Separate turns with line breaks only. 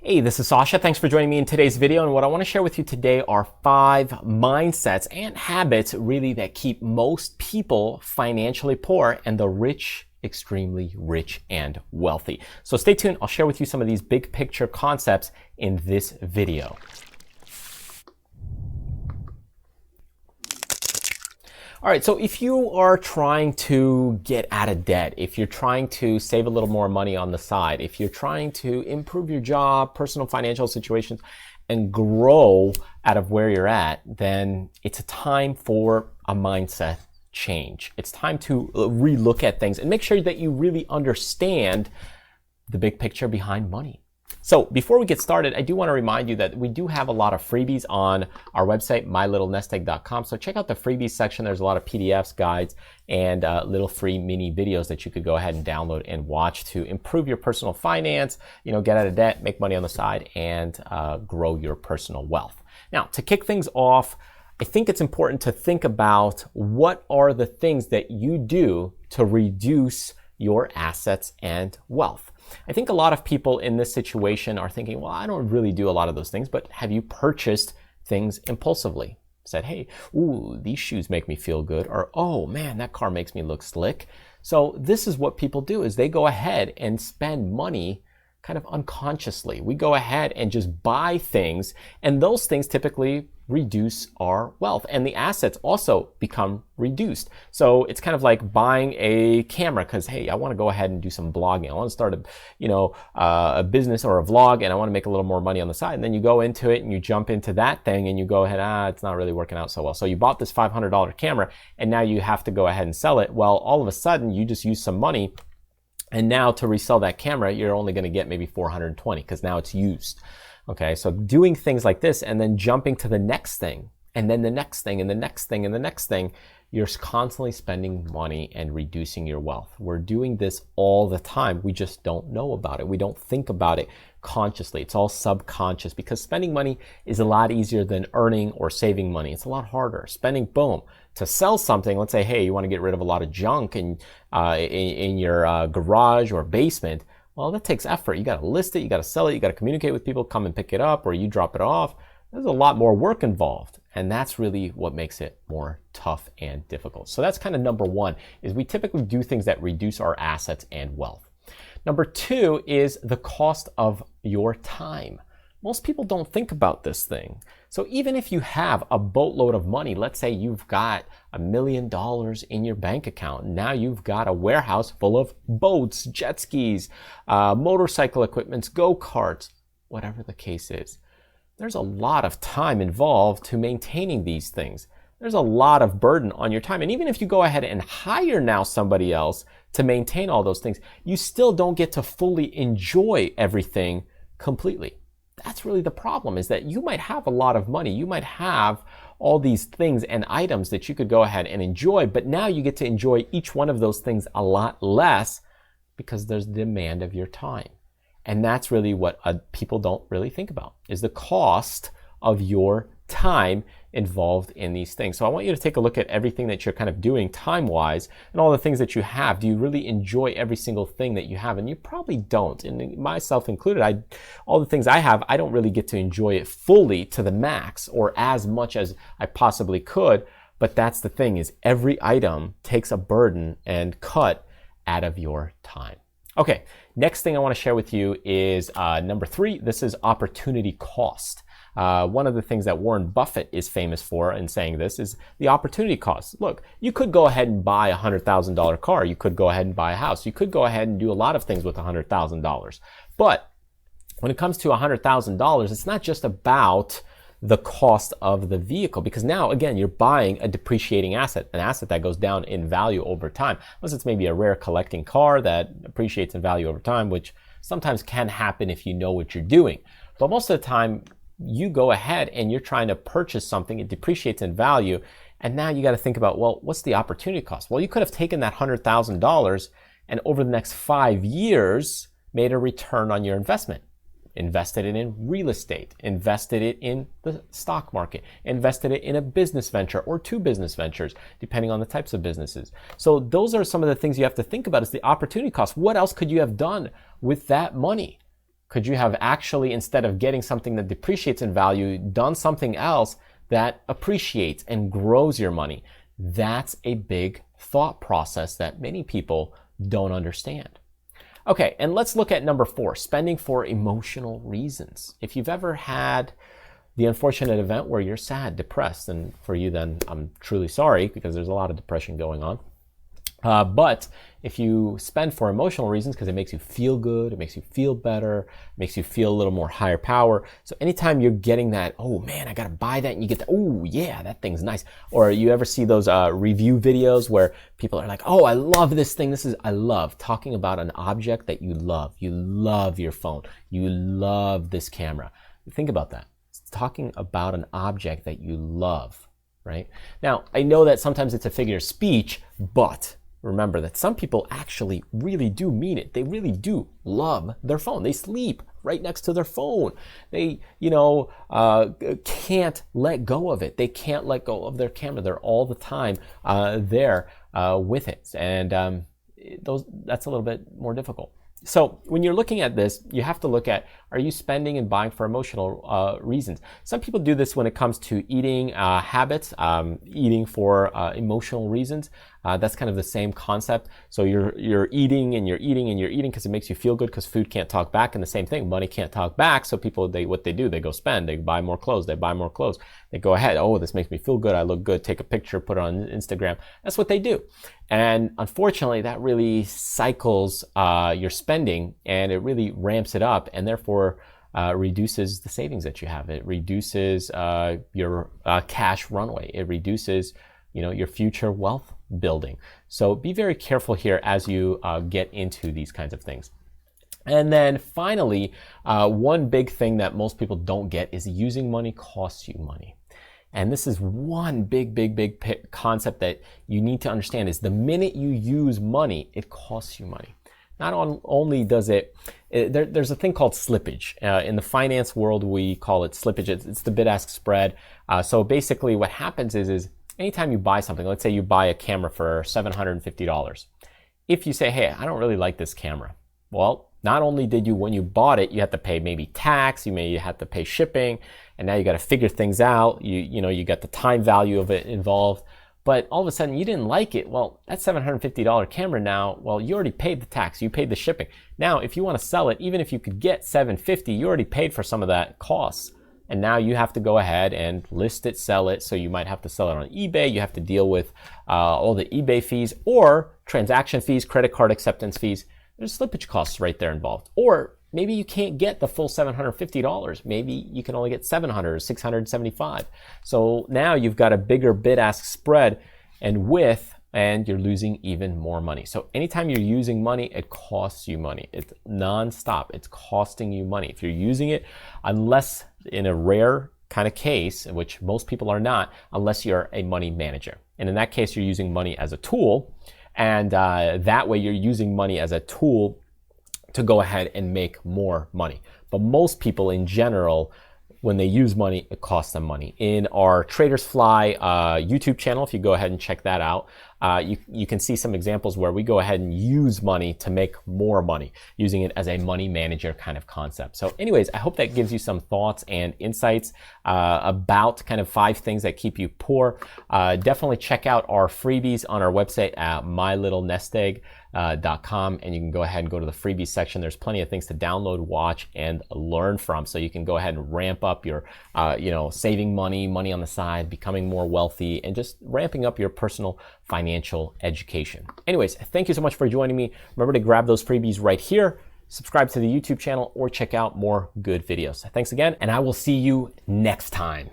Hey, this is Sasha. Thanks for joining me in today's video. And what I want to share with you today are 5 mindsets and habits really that keep most people financially poor and the rich extremely rich and wealthy. So stay tuned. I'll share with you some of these big picture concepts in this video. All right, so if you are trying to get out of debt, if you're trying to save a little more money on the side, if you're trying to improve your job, personal financial situations, and grow out of where you're at, then it's a time for a mindset change. It's time to relook at things and make sure that you really understand the big picture behind money. So before we get started, I do want to remind you that we do have a lot of freebies on our website, MyLittleNestEgg.com. So check out the freebies section. There's a lot of PDFs, guides, and little free mini videos that you could go ahead and download and watch to improve your personal finance, get out of debt, make money on the side, and grow your personal wealth. Now, to kick things off, I think it's important to think about what are the things that you do to reduce your assets and wealth. I think a lot of people in this situation are thinking, well, I don't really do a lot of those things, but have you purchased things impulsively? Said, hey, ooh, these shoes make me feel good, or oh man, that car makes me look slick. So this is what people do, is they go ahead and spend money kind of unconsciously. We go ahead and just buy things, and those things typically reduce our wealth, and the assets also become reduced. So it's kind of like buying a camera because, hey, I want to go ahead and do some blogging. I want to start a business or a vlog, and I want to make a little more money on the side. And then you go into it and you jump into that thing and you go ahead, it's not really working out so well. So you bought this $500 camera and now you have to go ahead and sell it. Well, all of a sudden you just use some money, and now to resell that camera, you're only going to get maybe $420 because now it's used. Okay, so doing things like this and then jumping to the next thing and then the next thing and the next thing and the next thing, you're constantly spending money and reducing your wealth. We're doing this all the time. We just don't know about it. We don't think about it consciously. It's all subconscious because spending money is a lot easier than earning or saving money. It's a lot harder. Spending, boom. To sell something, let's say, hey, you want to get rid of a lot of junk in your garage or basement. Well, that takes effort. You got to list it, you got to sell it, you got to communicate with people, come and pick it up, or you drop it off. There's a lot more work involved, and that's really what makes it more tough and difficult. So that's kind of number one, is we typically do things that reduce our assets and wealth. Number 2 is the cost of your time. Most people don't think about this thing. So even if you have a boatload of money, let's say you've got $1 million in your bank account. Now you've got a warehouse full of boats, jet skis, motorcycle equipments, go-karts, whatever the case is. There's a lot of time involved to maintaining these things. There's a lot of burden on your time. And even if you go ahead and hire now somebody else to maintain all those things, you still don't get to fully enjoy everything completely. That's really the problem, is that you might have a lot of money. You might have all these things and items that you could go ahead and enjoy, but now you get to enjoy each one of those things a lot less because there's the demand of your time. And that's really what people don't really think about, is the cost of your time involved in these things. So I want you to take a look at everything that you're kind of doing time-wise and all the things that you have. Do you really enjoy every single thing that you have? And you probably don't. And myself included, all the things I have, I don't really get to enjoy it fully to the max or as much as I possibly could. But that's the thing, is every item takes a burden and cut out of your time. Okay, next thing I want to share with you is number 3. This is opportunity cost. One of the things that Warren Buffett is famous for in saying this is the opportunity cost. Look, you could go ahead and buy a $100,000 car. You could go ahead and buy a house. You could go ahead and do a lot of things with $100,000. But when it comes to $100,000, it's not just about the cost of the vehicle, because now, again, you're buying a depreciating asset, an asset that goes down in value over time. Unless it's maybe a rare collecting car that appreciates in value over time, which sometimes can happen if you know what you're doing. But most of the time, you go ahead and you're trying to purchase something, it depreciates in value, and now you got to think about, well, what's the opportunity cost? Well, you could have taken that $100,000 and over the next 5 years made a return on your investment. Invested it in real estate, invested it in the stock market, invested it in a business venture or 2 business ventures, depending on the types of businesses. So those are some of the things you have to think about, is the opportunity cost. What else could you have done with that money? Could you have actually, instead of getting something that depreciates in value, done something else that appreciates and grows your money? That's a big thought process that many people don't understand. Okay, and let's look at number 4, spending for emotional reasons. If you've ever had the unfortunate event where you're sad, depressed, and for you then I'm truly sorry, because there's a lot of depression going on. But if you spend for emotional reasons, because it makes you feel good, it makes you feel better, it makes you feel a little more higher power. So anytime you're getting that, oh man, I gotta buy that, and you get that, oh yeah, that thing's nice. Or you ever see those review videos where people are like, oh, I love this thing. I love talking about an object that you love. You love your phone. You love this camera. Think about that. It's talking about an object that you love, right? Now, I know that sometimes it's a figure of speech, but remember that some people actually really do mean it. They really do love their phone. They sleep right next to their phone. They, can't let go of it. They can't let go of their camera. They're all the time there with it. And that's a little bit more difficult. So when you're looking at this, you have to look at, are you spending and buying for emotional reasons? Some people do this when it comes to eating habits, eating for emotional reasons. That's kind of the same concept. So you're eating and you're eating and you're eating because it makes you feel good, because food can't talk back. And the same thing, money can't talk back. So people, what they do, they go spend, they buy more clothes, they buy more clothes. They go ahead, oh, this makes me feel good, I look good, take a picture, put it on Instagram. That's what they do. And unfortunately, that really cycles your spending, and it really ramps it up, and therefore reduces the savings that you have. It reduces your cash runway. It reduces your future wealth building. So be very careful here as you get into these kinds of things. And then finally, one big thing that most people don't get is using money costs you money. And this is one big concept that you need to understand, is the minute you use money, it costs you money. Not only does there's a thing called slippage. In the finance world, we call it slippage. It's the bid-ask spread. So basically what happens is anytime you buy something, let's say you buy a camera for $750. If you say, hey, I don't really like this camera. Well, not only did you, when you bought it, you have to pay maybe tax, you have to pay shipping, and now you got to figure things out. You got the time value of it involved. But all of a sudden you didn't like it. Well, that $750 camera now, well, you already paid the tax, you paid the shipping. Now, if you want to sell it, even if you could get $750, you already paid for some of that costs. And now you have to go ahead and list it, sell it. So you might have to sell it on eBay. You have to deal with all the eBay fees or transaction fees, credit card acceptance fees. There's slippage costs right there involved. Or maybe you can't get the full $750. Maybe you can only get $700 or $675. So now you've got a bigger bid-ask spread, and you're losing even more money. So anytime you're using money, it costs you money. It's nonstop. It's costing you money. If you're using it, unless in a rare kind of case, which most people are not, unless you're a money manager. And in that case, you're using money as a tool. And that way you're using money as a tool to go ahead and make more money. But most people in general, when they use money, it costs them money. In our Traders Fly YouTube channel, if you go ahead and check that out, you can see some examples where we go ahead and use money to make more money, using it as a money manager kind of concept. So anyways, I hope that gives you some thoughts and insights about kind of 5 things that keep you poor. Definitely check out our freebies on our website at MyLittleNestEgg.com, and you can go ahead and go to the freebies section. There's plenty of things to download, watch, and learn from. So you can go ahead and ramp up your, saving money on the side, becoming more wealthy, and just ramping up your personal financial education. Anyways, thank you so much for joining me. Remember to grab those freebies right here, subscribe to the YouTube channel, or check out more good videos. Thanks again, and I will see you next time.